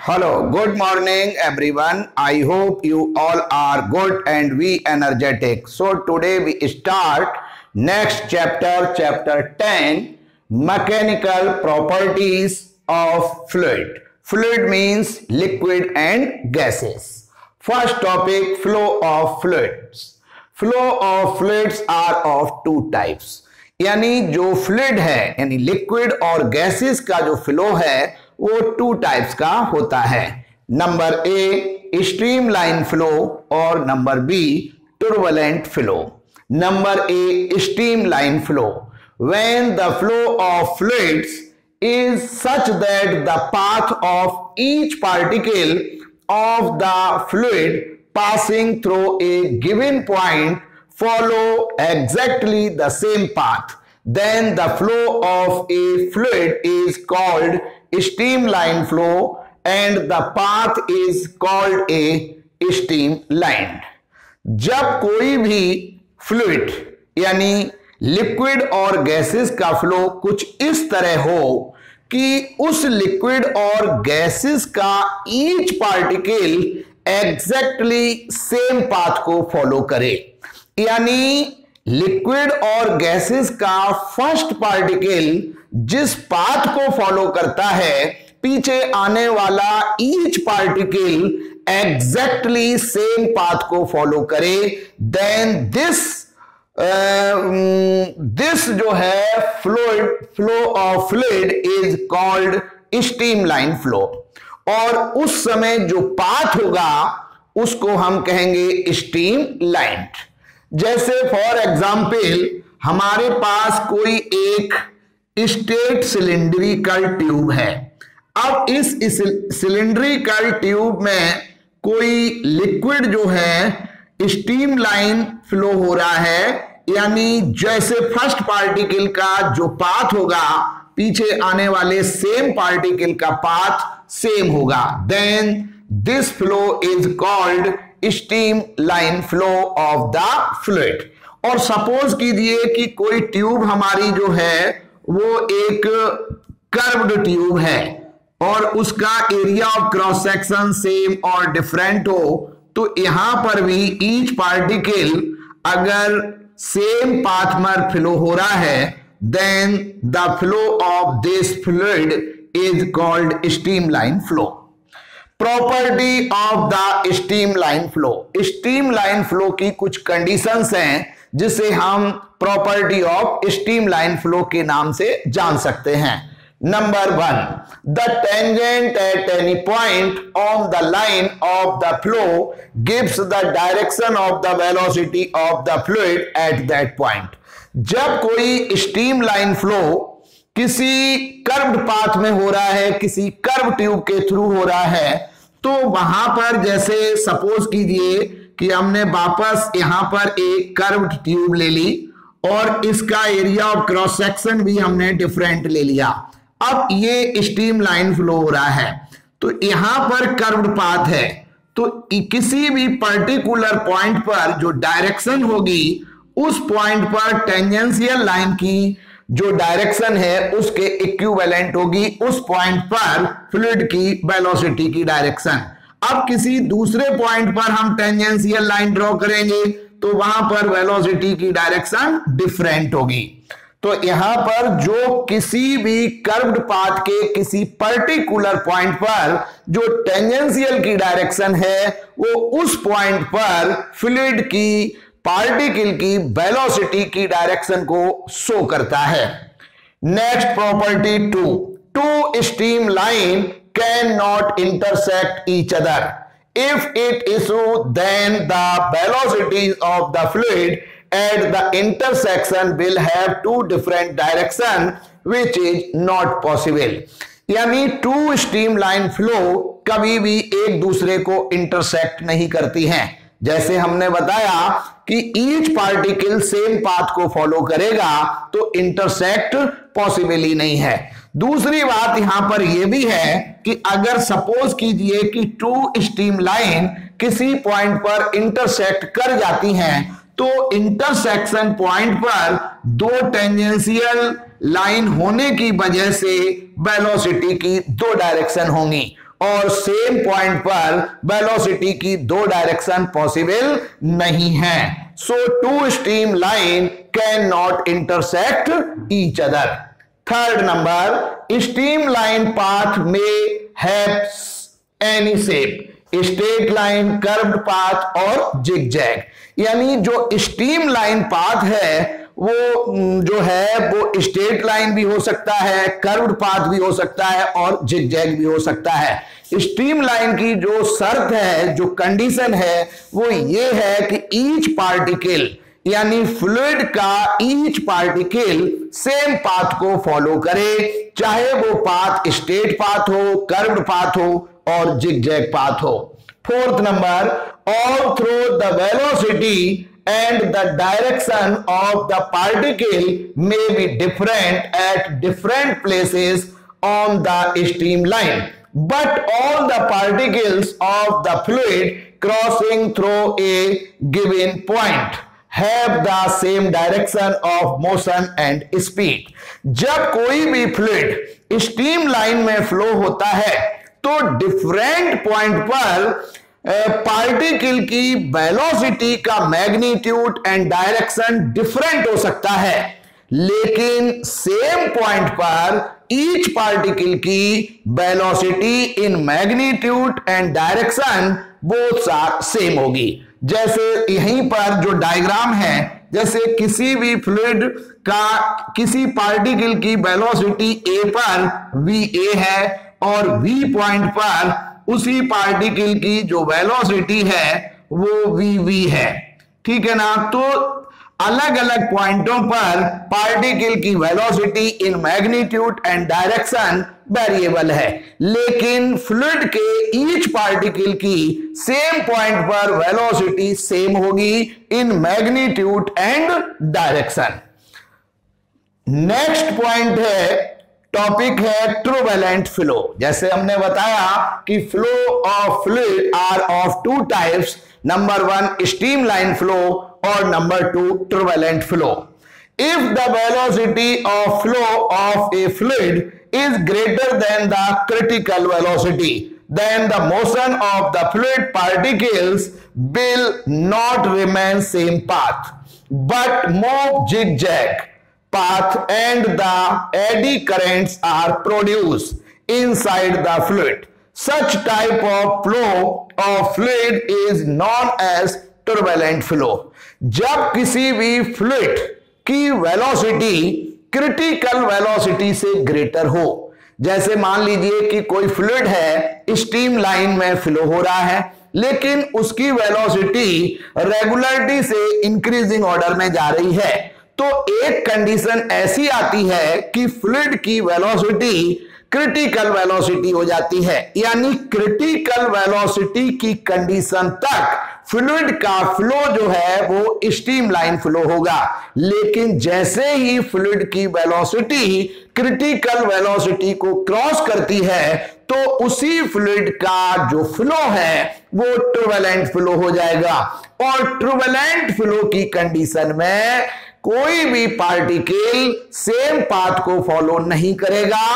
Hello, good morning everyone. I hope you all are good and we energetic. So today we start next chapter, chapter 10, mechanical properties of fluid. Fluid means liquid and gases. First topic, flow of fluids. Flow of fluids are of two types. यानी जो fluid है यानी liquid और gases का जो flow है वो two types का होता है. नंबर ए स्ट्रीमलाइन फ्लो और number B turbulent flow. Number A streamline flow. When the flow of fluids is such that the path of each particle of the fluid passing through a given point follow exactly the same path, then the flow of a fluid is called streamline flow and the path is called a streamline. जब कोई भी fluid यानी liquid और gases का flow कुछ इस तरह हो कि उस लिक्विड और गैसेस का each particle exactly same path को फॉलो करे, यानी लिक्विड और गैसेस का फर्स्ट पार्टिकल जिस पाथ को फॉलो करता है पीछे आने वाला each particle exactly same path को फॉलो करे, देन दिस जो है flow of fluid is called streamline flow. और उस समय जो पाथ होगा उसको हम कहेंगे स्ट्रीमलाइन. जैसे फॉर एग्जाम्पल हमारे पास कोई एक स्ट्रेट सिलेंड्रिकल ट्यूब है. अब इस सिलेंड्रिकल ट्यूब में कोई लिक्विड जो है स्ट्रीमलाइन फ्लो हो रहा है, यानी जैसे फर्स्ट पार्टिकल का जो पाथ होगा पीछे आने वाले सेम पार्टिकल का पाथ सेम होगा, then this flow is called streamline flow of the fluid. और सपोज कीजिए कि कोई ट्यूब हमारी जो है वो एक कर्व्ड ट्यूब है और उसका area of cross section same और डिफरेंट हो, तो यहां पर भी ईच पार्टिकल अगर सेम पाथ पर फ्लो हो रहा है then the flow of this fluid is called streamline flow. Property of the streamline flow. Streamline flow की कुछ कंडीशंस हैं जिसे हम प्रॉपर्टी ऑफ स्ट्रीमलाइन फ्लो के नाम से जान सकते हैं. Number 1, the tangent at any point on the line of the flow gives the direction of the velocity of the fluid at that point. जब कोई स्ट्रीमलाइन फ्लो किसी कर्व्ड पाथ में हो रहा है, किसी कर्व ट्यूब के थ्रू हो रहा है, तो वहां पर जैसे सपोज कीजिए कि हमने वापस यहां पर एक कर्व्ड ट्यूब ले ली और इसका एरिया ऑफ क्रॉस सेक्शन भी हमने डिफरेंट ले लिया. अब ये स्ट्रीमलाइन फ्लो हो रहा है तो यहां पर कर्व्ड पाथ है, तो किसी भी पर्टिकुलर पॉइंट पर जो डायरेक्शन होगी उस पॉइंट पर टेंजेंशियल लाइन की जो डायरेक्शन है उसके इक्विवेलेंट होगी उस पॉइंट पर फ्लूइड की वेलोसिटी की डायरेक्शन. अब किसी दूसरे पॉइंट पर हम टेंजेंशियल लाइन ड्रॉ करेंगे तो वहां पर वेलोसिटी की डायरेक्शन डिफरेंट होगी. तो यहां पर जो किसी भी कर्व्ड पाथ के किसी पर्टिकुलर पॉइंट पर जो टेंजेंशियल की डायरेक्शन है वो उस पॉइंट पर फ्लूइड की पार्टिकल की वेलोसिटी की डायरेक्शन को शो करता है. Next property 2, two streamline can not intersect each other. If it is so then the velocities of the fluid at the intersection will have two different direction which is not possible. यानी to streamline flow कभी भी एक दूसरे को intersect नहीं करती हैं. जैसे हमने बताया कि ईच पार्टिकल सेम पाथ को फॉलो करेगा तो इंटरसेक्ट पॉसिबल ही नहीं है. दूसरी बात यहां पर यह भी है कि अगर सपोज कीजिए कि टू स्ट्रीमलाइन किसी पॉइंट पर इंटरसेक्ट कर जाती हैं तो इंटरसेक्शन पॉइंट पर दो टेंजेंशियल लाइन होने की वजह से वेलोसिटी की दो डायरेक्शन होंगी. और सेम पॉइंट पर वेलोसिटी की दो डायरेक्शन पॉसिबल नहीं है। So two streamline can not intersect each other. Third number, streamline path में have any shape, straight line, curved path और जिगजैग। यानी जो स्ट्रीम लाइन पाथ है वो जो है वो स्ट्रेट लाइन भी हो सकता है, कर्व्ड पाथ भी हो सकता है और जिगजैग भी हो सकता है। स्ट्रीम लाइन की जो शर्त है, जो कंडीशन है, वो ये है कि ईच पार्टिकल यानी फ्लूइड का ईच पार्टिकल सेम पाथ को फॉलो करे, चाहे वो पाथ स्ट्रेट पाथ हो, कर्व्ड पाथ हो और जिगजैग पाथ हो। Fourth number, all through the velocity and the direction of the particle may be different at different places on the streamline, but all the particles of the fluid crossing through a given point have the same direction of motion and speed. जब कोई भी fluid stream line में flow होता है तो different point पर particle की velocity का मैग्नीट्यूड एंड डायरेक्शन डिफरेंट हो सकता है, लेकिन सेम पॉइंट पर ईच पार्टिकल की velocity in magnitude and direction both same होगी। जैसे यहीं पर जो डायग्राम है, जैसे किसी भी फ्लूइड का किसी पार्टिकल की वेलोसिटी ए पर va है और v पॉइंट पर उसी पार्टिकल की जो वेलोसिटी है वो vv है, ठीक है ना। तो अलग अलग पॉइंटों पर पार्टिकल की velocity in magnitude and direction variable है, लेकिन फ्लूइड के ईच पार्टिकल की सेम पॉइंट पर वेलोसिटी सेम होगी in magnitude and direction. Next point है, टॉपिक है ट्रूवेलेंट फ्लो। जैसे हमने बताया कि flow of fluid are of two types, number 1 streamline flow और number 2 turbulent flow. If the velocity of flow of a fluid is greater than the critical velocity, then the motion of the fluid particles will not remain same path but move zigzag path, and the eddy currents are produced inside the fluid. Such type of flow of fluid is known as turbulent flow. जब किसी भी fluid की velocity critical velocity से greater हो, जैसे मान लीजिए कि कोई फ्लूइड है स्ट्रीम लाइन में फ्लो हो रहा है, लेकिन उसकी वेलोसिटी रेगुलरिटी से इंक्रीजिंग ऑर्डर में जा रही है, तो एक कंडीशन ऐसी आती है कि फ्लूइड की वेलोसिटी क्रिटिकल वेलोसिटी हो जाती है, यानी क्रिटिकल वेलोसिटी की कंडीशन तक फ्लूइड का फ्लो जो है वो स्ट्रीमलाइन फ्लो होगा। लेकिन जैसे ही फ्लूइड की वेलोसिटी क्रिटिकल वेलोसिटी को क्रॉस करती है तो उसी फ्लूइड का जो फ्लो है वो ट्रूवेलेंट फ्लो हो जाएगा। और ट्रूवेलेंट फ्लो की कंडीशन में कोई भी पार्टिकल सेम पाथ को फॉलो नहीं करेगा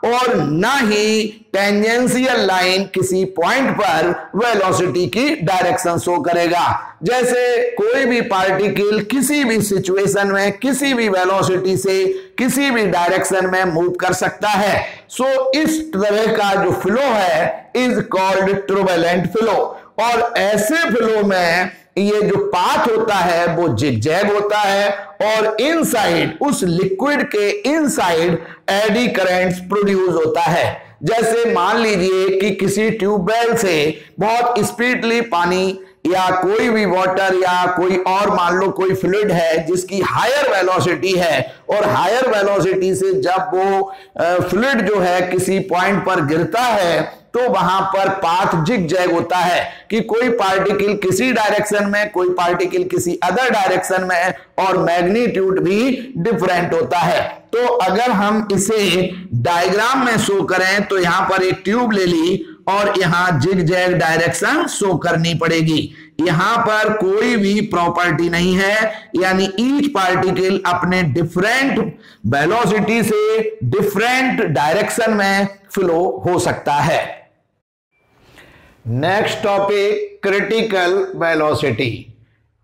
और ना ही टेंजेंशियल लाइन किसी पॉइंट पर वेलोसिटी की डायरेक्शन शो करेगा। जैसे कोई भी पार्टिकल किसी भी सिचुएशन में किसी भी वेलोसिटी से किसी भी डायरेक्शन में मूव कर सकता है। सो इस तरह का जो फ्लो है इज कॉल्ड ट्रूवेलेंट फ्लो। और ऐसे फ्लो में ये जो पाथ होता है वो जिगजैग होता है और इनसाइड उस लिक्विड के इनसाइड एडी करंट्स प्रोड्यूस होता है। जैसे मान लीजिए कि किसी ट्यूबवेल से बहुत स्पीडली पानी या कोई भी वाटर या कोई और मान लो कोई फ्लूइड है जिसकी हायर वेलोसिटी है और हायर वेलोसिटी से जब वो फ्लूइड जो है किसी पॉइंट पर गिरता है तो वहां पर पाथ जिगजैग होता है कि कोई पार्टिकल किसी डायरेक्शन में कोई पार्टिकल किसी अदर डायरेक्शन में और मैग्नीट्यूड भी डिफरेंट होता है। तो अगर हम इसे डायग्राम में शो करें तो यहां पर एक ट्यूब ले ली और यहां जिगजैग डायरेक्शन शो करनी पड़ेगी। यहां पर कोई भी प्रॉपर्टी नहीं है, यानी ईच पार्टिकल अपने डिफरेंट वेलोसिटी से डिफरेंट डायरेक्शन में फ्लो हो सकता है। Next topic, critical velocity.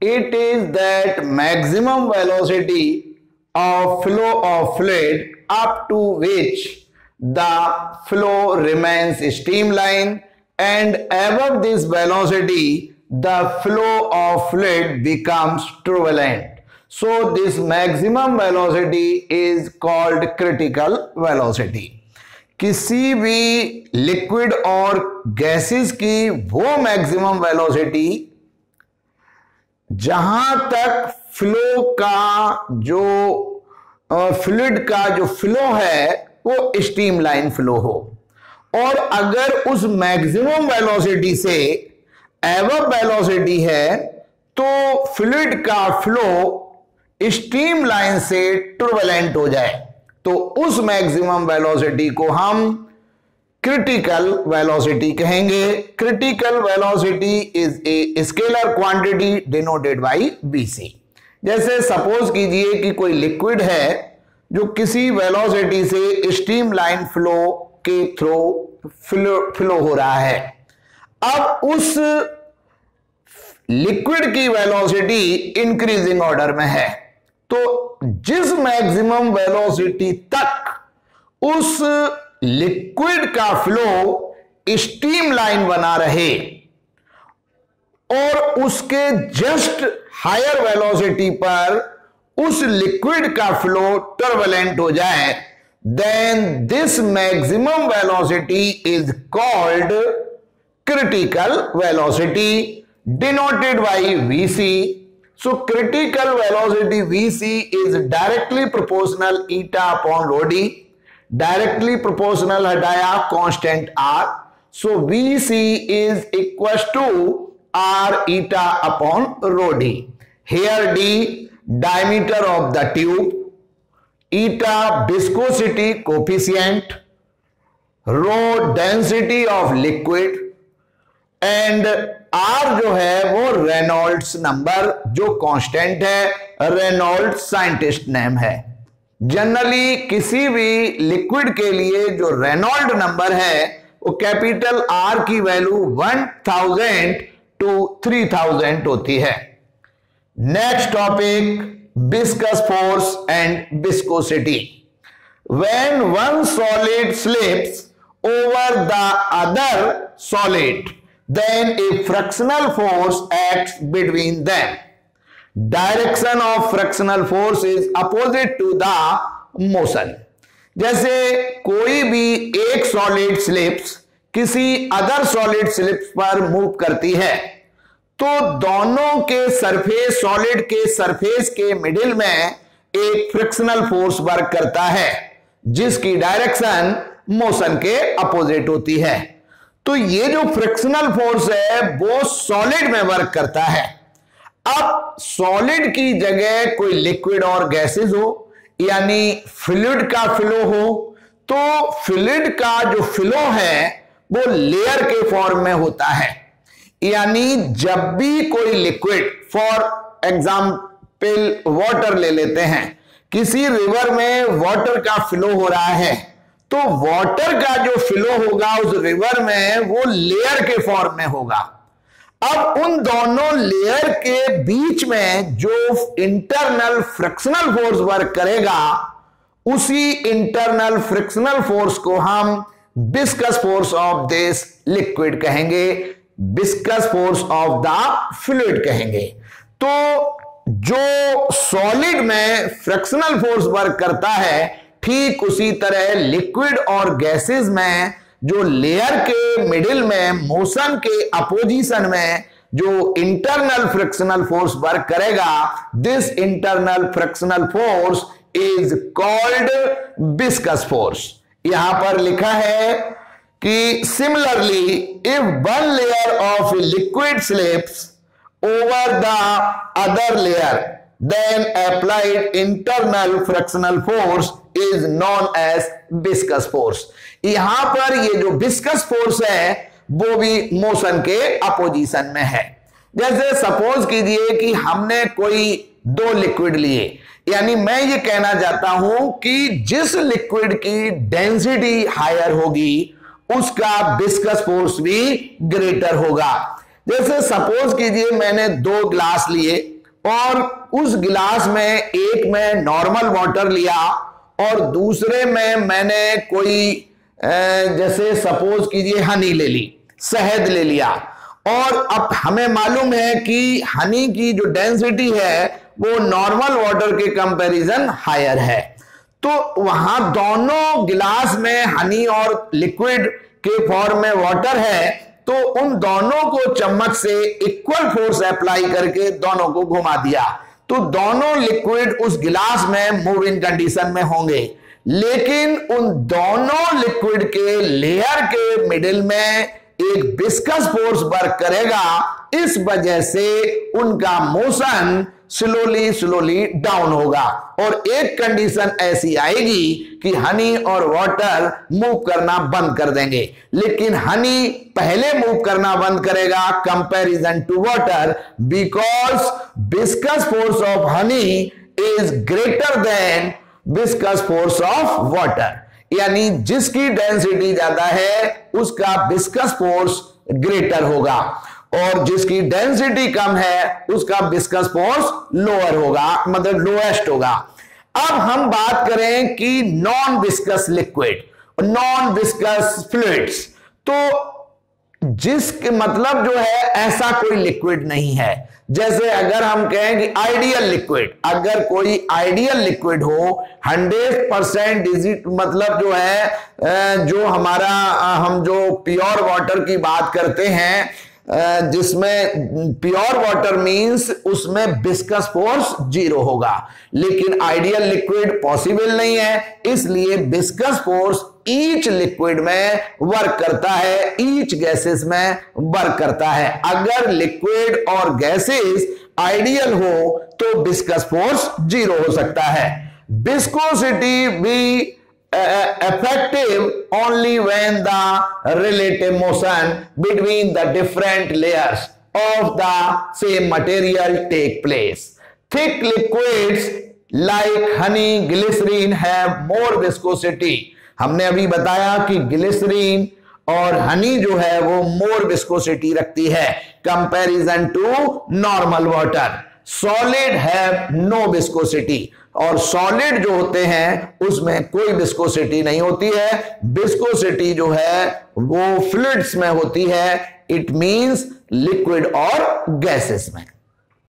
It is that maximum velocity of flow of fluid up to which the flow remains streamlined, and above this velocity the flow of fluid becomes turbulent. So this maximum velocity is called critical velocity. किसी भी liquid और gases की वो maximum velocity जहां तक flow का जो fluid का जो फ्लो है वो स्ट्रीमलाइन फ्लो हो, और अगर उस मैक्सिमम वेलोसिटी से एबव वेलोसिटी है तो फ्लूइड का फ्लो स्ट्रीमलाइन से टर्बुलेंट हो जाए, तो उस मैक्सिमम वेलोसिटी को हम क्रिटिकल वेलोसिटी कहेंगे. Critical velocity is a scalar quantity denoted by bc. जैसे सपोज कीजिए कि कोई लिक्विड है जो किसी वेलोसिटी से स्ट्रीमलाइन फ्लो के थ्रू फ्लो हो रहा है. अब उस लिक्विड की वेलोसिटी इंक्रीजिंग ऑर्डर में है, तो जिस मैक्सिमम वेलोसिटी तक उस लिक्विड का फ्लो स्ट्रीमलाइन बना रहे और उसके जस्ट हायर वेलोसिटी पर उस लिक्विड का फ्लो टर्बुलेंट हो जाए, then this maximum velocity is called critical velocity denoted by vc. So critical velocity vc is directly proportional eta upon rho d. Directly proportional हटाया constant r. So vc is equals to r eta upon rho d. Here d diameter of the tube, eta viscosity coefficient, rho density of liquid, and R जो है वो Reynolds number जो constant है, Reynolds scientist name है. Generally किसी भी liquid के लिए जो रेनॉल्ड नंबर है वो कैपिटल आर की वैल्यू 1000 to 3000 होती है. Next topic, viscous force and viscosity. When one solid slips over the other solid, then a frictional force acts between them. Direction of frictional force is opposite to the motion. जैसे कोई भी एक solid slips किसी other solid slips पर move करती है, तो दोनों के सरफेस, सॉलिड के सरफेस के मिडिल में एक फ्रिक्शनल फोर्स वर्क करता है जिसकी डायरेक्शन मोशन के अपोजिट होती है. तो ये जो फ्रिक्शनल फोर्स है वो सॉलिड में वर्क करता है. अब सॉलिड की जगह कोई लिक्विड और गैसेस हो, यानी फ्लूइड का फ्लो हो, तो फ्लूइड का जो फ्लो है वो लेयर के फॉर्म में होता है. यानी जब भी कोई लिक्विड, फॉर एग्जाम्पल वाटर ले लेते हैं, किसी रिवर में वाटर का फ्लो हो रहा है, तो वाटर का जो फ्लो होगा उस रिवर में वो लेयर के फॉर्म में होगा. अब उन दोनों लेयर के बीच में जो इंटरनल फ्रिक्शनल फोर्स वर्क करेगा, उसी इंटरनल फ्रिक्शनल फोर्स को हम viscous force of this liquid कहेंगे, viscous force of the fluid कहेंगे. तो जो सॉलिड में फ्रिक्शनल फोर्स वर्क करता है, ठीक उसी तरह लिक्विड और गैसेस में जो लेयर के मिडिल में मोशन के अपोजिशन में जो इंटरनल फ्रिक्शनल फोर्स वर्क करेगा, this internal frictional force is called viscous force. यहां पर लिखा है कि similarly if one layer of liquid slips over the other layer, then applied internal frictional force is known as viscous force. यहां पर ये जो viscous force है वो भी मोशन के अपोजिशन में है. जैसे सपोज कीजिए कि हमने कोई दो लिक्विड लिए, यानी मैं ये कहना चाहता हूं कि जिस लिक्विड की डेंसिटी हायर होगी उसका विस्कस फोर्स भी ग्रेटर होगा। जैसे सपोज कीजिए मैंने 2 गिलास लिए और उस गिलास में एक में नॉर्मल वाटर लिया और दूसरे में मैंने कोई जैसे सपोज कीजिए हनी ले ली, शहद ले लिया, और अब हमें मालूम है कि हनी की जो डेंसिटी है वो नॉर्मल वाटर के कंपैरिजन हायर है। तो वहां दोनों गिलास में हनी और लिक्विड के फॉर्म में वाटर है, तो उन दोनों को चम्मच से इक्वल फोर्स अप्लाई करके दोनों को घुमा दिया, तो दोनों लिक्विड उस गिलास में मूविंग कंडीशन में होंगे, लेकिन उन दोनों लिक्विड के लेयर के मिडिल में एक विस्कस फोर्स वर्क करेगा। इस वजह से उनका मोशन स्लोली डाउन होगा और एक कंडीशन ऐसी आएगी कि हनी और वाटर मूव करना बंद कर देंगे, लेकिन हनी पहले मूव करना बंद करेगा comparison to water, because viscous force of honey is greater than viscous force of water. यानी जिसकी डेंसिटी ज्यादा है उसका विस्कस फोर्स ग्रेटर होगा और जिसकी डेंसिटी कम है उसका विस्कस फोर्स लोअर होगा, मतलब लोएस्ट होगा। अब हम बात करें कि non viscous liquid, non viscous fluids, तो जिसके मतलब जो है ऐसा कोई लिक्विड नहीं है। जैसे अगर हम कहें कि आइडियल लिक्विड, अगर कोई आइडियल लिक्विड हो 100% डिजिट, मतलब जो है जो हमारा हम जो प्योर वाटर की बात करते हैं, जिसमें प्योर वाटर मींस उसमें विस्कस फोर्स 0 होगा, लेकिन आइडियल लिक्विड पॉसिबल नहीं है, इसलिए विस्कस फोर्स ईच लिक्विड में वर्क करता है, ईच गैसेस में वर्क करता है। अगर लिक्विड और गैसेस आइडियल हो तो विस्कस फोर्स 0 हो सकता है। विस्कोसिटी भी effective only when the relative motion between the different layers of the same material take place. Thick liquids like honey, glycerin have more viscosity. हमने अभी बताया कि ग्लिसरीन और हनी जो है वो मोर विस्कोसिटी रखती है comparison to normal water. Solid have no viscosity, और सॉलिड जो होते हैं उसमें कोई विस्कोसिटी नहीं होती है। विस्कोसिटी जो है वो फ्लूइड्स में होती है, इट मींस लिक्विड और गैसेस में।